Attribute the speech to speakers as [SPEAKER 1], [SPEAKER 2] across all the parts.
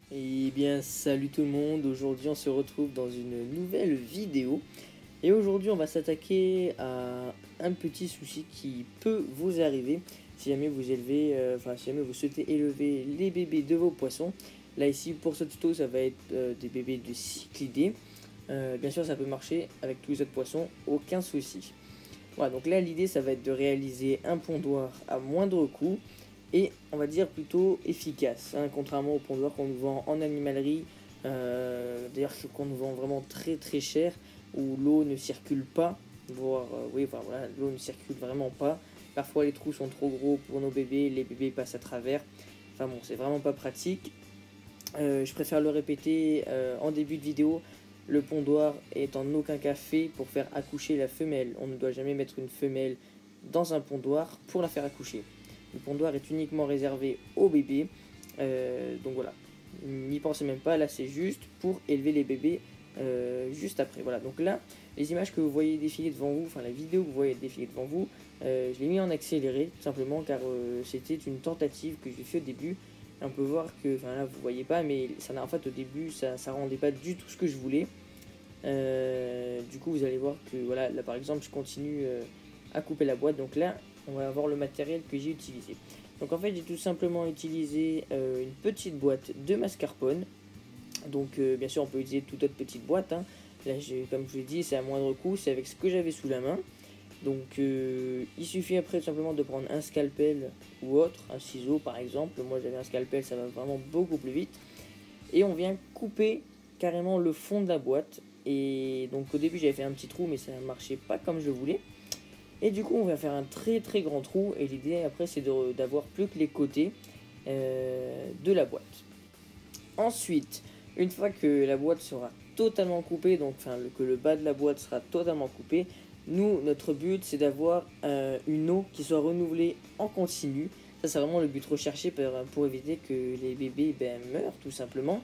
[SPEAKER 1] Eh bien, salut tout le monde, aujourd'hui on se retrouve dans une nouvelle vidéo et aujourd'hui on va s'attaquer à un petit souci qui peut vous arriver si jamais vous élevez, si jamais vous souhaitez élever les bébés de vos poissons. Là ici pour ce tuto ça va être des bébés de cyclidés. Bien sûr ça peut marcher avec tous les autres poissons, aucun souci. Voilà, donc là l'idée ça va être de réaliser un pondoir à moindre coût et on va dire plutôt efficace, hein, contrairement au pondoir qu'on nous vend en animalerie, d'ailleurs qu'on nous vend vraiment très très cher, où l'eau ne circule pas, voire voilà, l'eau ne circule vraiment pas. Parfois les trous sont trop gros pour nos bébés, les bébés passent à travers, enfin bon c'est vraiment pas pratique. Je préfère le répéter en début de vidéo, le pondoir est en aucun cas fait pour faire accoucher la femelle. On ne doit jamais mettre une femelle dans un pondoir pour la faire accoucher. Le pondoir est uniquement réservé aux bébés. Donc voilà, n'y pensez même pas, là c'est juste pour élever les bébés juste après. Voilà, donc là, les images que vous voyez défiler devant vous, enfin la vidéo que vous voyez défiler devant vous, je l'ai mis en accéléré, tout simplement car c'était une tentative que j'ai fait au début. On peut voir que, enfin là vous voyez pas, mais ça en fait au début ça rendait pas du tout ce que je voulais. Du coup vous allez voir que voilà, là par exemple je continue à couper la boîte, donc là on va avoir le matériel que j'ai utilisé. Donc en fait j'ai tout simplement utilisé une petite boîte de mascarpone. Donc bien sûr on peut utiliser toute autre petite boîte, hein. Là comme je vous l'ai dit c'est à moindre coût, c'est avec ce que j'avais sous la main. Donc il suffit après tout simplement de prendre un scalpel ou autre, un ciseau par exemple. Moi j'avais un scalpel, ça va vraiment beaucoup plus vite. Et on vient couper carrément le fond de la boîte. Et donc au début j'avais fait un petit trou mais ça ne marchait pas comme je voulais. Et du coup on va faire un très très grand trou. Et l'idée après c'est d'avoir plus que les côtés de la boîte. Ensuite, une fois que la boîte sera totalement coupée, donc que le bas de la boîte sera totalement coupé, nous, notre but, c'est d'avoir une eau qui soit renouvelée en continu. Ça, c'est vraiment le but recherché pour éviter que les bébés meurent, tout simplement.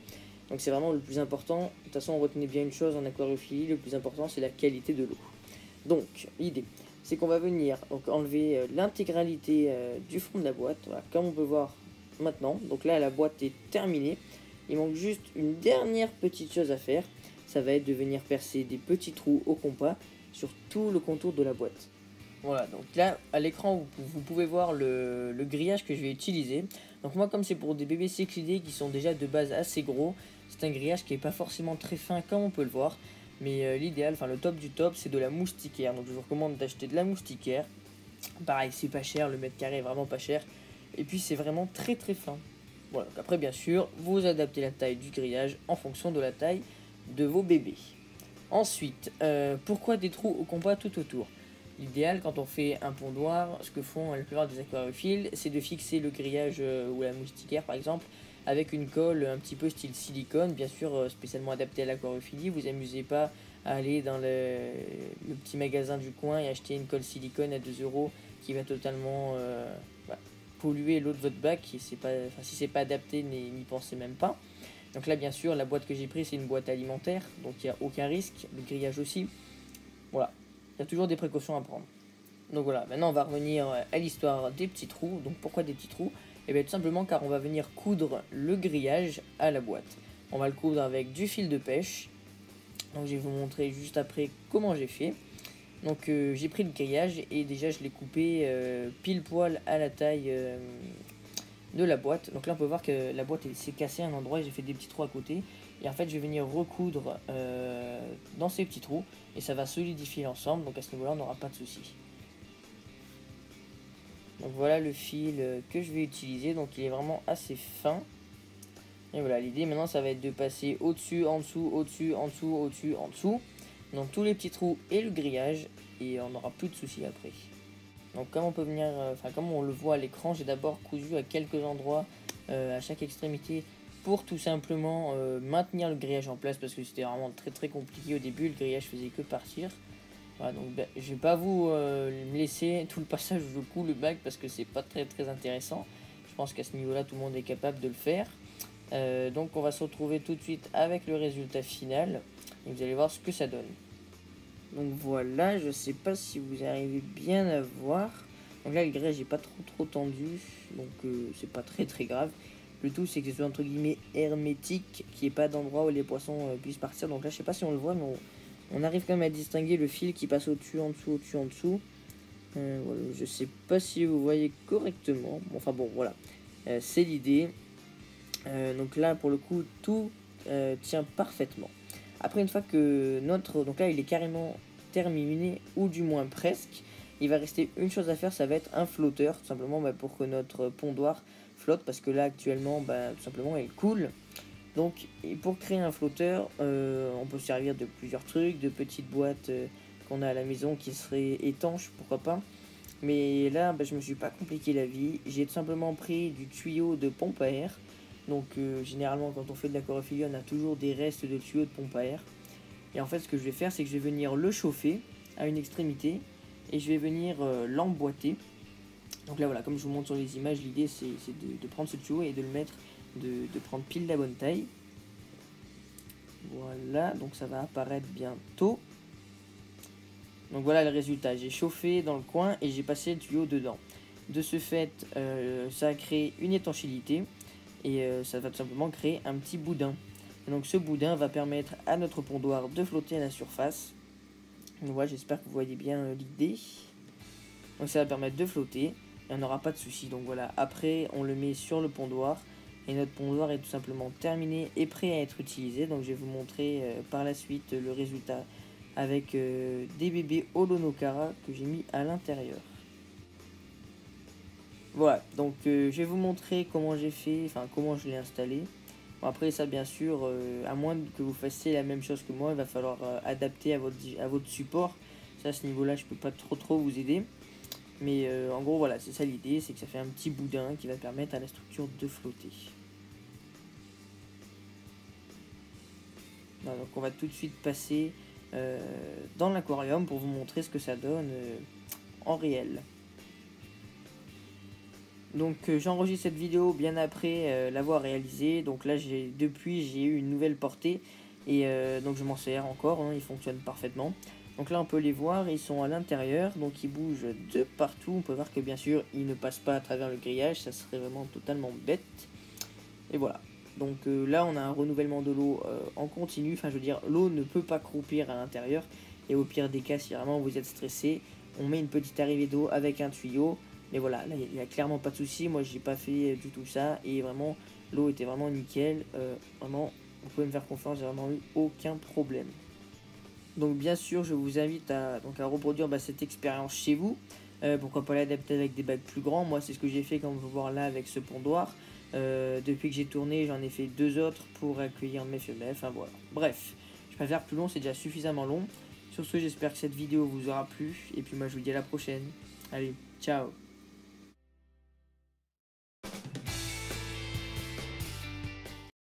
[SPEAKER 1] Donc, c'est vraiment le plus important. De toute façon, retenez bien une chose en aquariophilie, le plus important, c'est la qualité de l'eau. Donc, l'idée, c'est qu'on va venir enlever l'intégralité du fond de la boîte, voilà, comme on peut voir maintenant. Donc là, la boîte est terminée. Il manque juste une dernière petite chose à faire. Ça va être de venir percer des petits trous au compas sur tout le contour de la boîte. Voilà, donc là à l'écran vous pouvez voir le grillage que je vais utiliser. Donc moi comme c'est pour des bébés cyclidés qui sont déjà de base assez gros, c'est un grillage qui n'est pas forcément très fin comme on peut le voir. Mais l'idéal, enfin le top du top, c'est de la moustiquaire. Donc je vous recommande d'acheter de la moustiquaire. Pareil, c'est pas cher, le mètre carré est vraiment pas cher. Et puis c'est vraiment très très fin. Voilà, donc après bien sûr, vous adaptez la taille du grillage en fonction de la taille de vos bébés. Ensuite, pourquoi des trous au compas tout autour? L'idéal quand on fait un pondoir, ce que font la plupart des aquariophiles, c'est de fixer le grillage ou la moustiquaire par exemple avec une colle un petit peu style silicone, bien sûr spécialement adaptée à l'aquariophilie. Vous amusez pas à aller dans le petit magasin du coin et acheter une colle silicone à 2 euros qui va totalement polluer l'eau de votre bac. Et si c'est pas adapté, n'y pensez même pas. Donc là bien sûr la boîte que j'ai prise c'est une boîte alimentaire, donc il n'y a aucun risque, le grillage aussi. Voilà, il y a toujours des précautions à prendre. Donc voilà, maintenant on va revenir à l'histoire des petits trous. Donc pourquoi des petits trous? Et bien tout simplement car on va venir coudre le grillage à la boîte. On va le coudre avec du fil de pêche. Donc je vais vous montrer juste après comment j'ai fait. Donc j'ai pris le grillage et déjà je l'ai coupé pile poil à la taille de la boîte. Donc là on peut voir que la boîte s'est cassée à un endroit et j'ai fait des petits trous à côté. Et en fait je vais venir recoudre dans ces petits trous et ça va solidifier l'ensemble. Donc à ce niveau là on n'aura pas de souci. Donc voilà le fil que je vais utiliser. Donc il est vraiment assez fin. Et voilà, l'idée maintenant ça va être de passer au-dessus, en dessous, au-dessus, en dessous, au-dessus, en dessous. Donc tous les petits trous et le grillage. Et on n'aura plus de soucis après. Donc comme on peut venir, comme on le voit à l'écran, j'ai d'abord cousu à quelques endroits à chaque extrémité pour tout simplement maintenir le grillage en place parce que c'était vraiment très très compliqué au début, le grillage faisait que partir. Voilà, donc je vais pas vous me laisser tout le passage où je couds le bac parce que c'est pas très très intéressant. Je pense qu'à ce niveau là tout le monde est capable de le faire. Donc on va se retrouver tout de suite avec le résultat final et vous allez voir ce que ça donne. Donc voilà, je sais pas si vous arrivez bien à voir. Donc là le grillage n'est pas trop tendu, donc c'est pas très très grave. Le tout c'est que ce soit entre guillemets hermétique, qu'il n'y ait pas d'endroit où les poissons puissent partir. Donc là je sais pas si on le voit, mais on arrive quand même à distinguer le fil qui passe au-dessus, en dessous, au-dessus, en dessous. Voilà, je sais pas si vous voyez correctement. Enfin bon, voilà. C'est l'idée. Donc là, pour le coup, tout tient parfaitement. Après, une fois que notre... Donc là, il est carrément terminé, ou du moins presque. Il va rester une chose à faire, ça va être un flotteur. Tout simplement pour que notre pondoir flotte. Parce que là, actuellement, tout simplement, elle coule. Donc, et pour créer un flotteur, on peut se servir de plusieurs trucs, de petites boîtes qu'on a à la maison qui seraient étanches, pourquoi pas. Mais là, je me suis pas compliqué la vie. J'ai tout simplement pris du tuyau de pompe à air. Donc, généralement, quand on fait de l'aquariophilie, on a toujours des restes de tuyaux de pompe à air. Et en fait, ce que je vais faire, c'est que je vais venir le chauffer à une extrémité et je vais venir l'emboîter. Donc là, voilà, comme je vous montre sur les images, l'idée c'est de prendre ce tuyau et de le mettre, de prendre pile la bonne taille. Voilà, donc ça va apparaître bientôt. Donc voilà le résultat, j'ai chauffé dans le coin et j'ai passé le tuyau dedans. De ce fait, ça a créé une étanchéité et ça va tout simplement créer un petit boudin. Et donc ce boudin va permettre à notre pondoir de flotter à la surface. Donc voilà, j'espère que vous voyez bien l'idée. Donc ça va permettre de flotter et on n'aura pas de soucis. Donc voilà, après on le met sur le pondoir et notre pondoir est tout simplement terminé et prêt à être utilisé. Donc je vais vous montrer par la suite le résultat avec des bébés Holonokara que j'ai mis à l'intérieur. Voilà, donc je vais vous montrer comment j'ai fait, enfin comment je l'ai installé. Bon, après ça bien sûr, à moins que vous fassiez la même chose que moi, il va falloir adapter à votre support. Ça à ce niveau là je peux pas trop vous aider. Mais en gros voilà, c'est ça l'idée, c'est que ça fait un petit boudin qui va permettre à la structure de flotter. Voilà, donc on va tout de suite passer dans l'aquarium pour vous montrer ce que ça donne en réel. Donc j'enregistre cette vidéo bien après l'avoir réalisée. Donc là depuis j'ai eu une nouvelle portée et donc je m'en sers encore, hein, ils fonctionnent parfaitement. Donc là on peut les voir, ils sont à l'intérieur, donc ils bougent de partout. On peut voir que bien sûr ils ne passent pas à travers le grillage, ça serait vraiment totalement bête. Et voilà. Donc là on a un renouvellement de l'eau en continu, enfin je veux dire l'eau ne peut pas croupir à l'intérieur. Et au pire des cas, si vraiment vous êtes stressé, on met une petite arrivée d'eau avec un tuyau. Mais voilà, là il n'y a clairement pas de souci, moi j'ai pas fait du tout ça. Et vraiment l'eau était vraiment nickel, vraiment vous pouvez me faire confiance, j'ai vraiment eu aucun problème. Donc bien sûr je vous invite à reproduire cette expérience chez vous. Pourquoi pas l'adapter avec des bacs plus grands. Moi c'est ce que j'ai fait comme vous voir là avec ce pondoir. Depuis que j'ai tourné j'en ai fait 2 autres pour accueillir mes femelles. Enfin voilà, bref, je préfère plus long, c'est déjà suffisamment long. Sur ce j'espère que cette vidéo vous aura plu. Et puis moi je vous dis à la prochaine. Allez, ciao.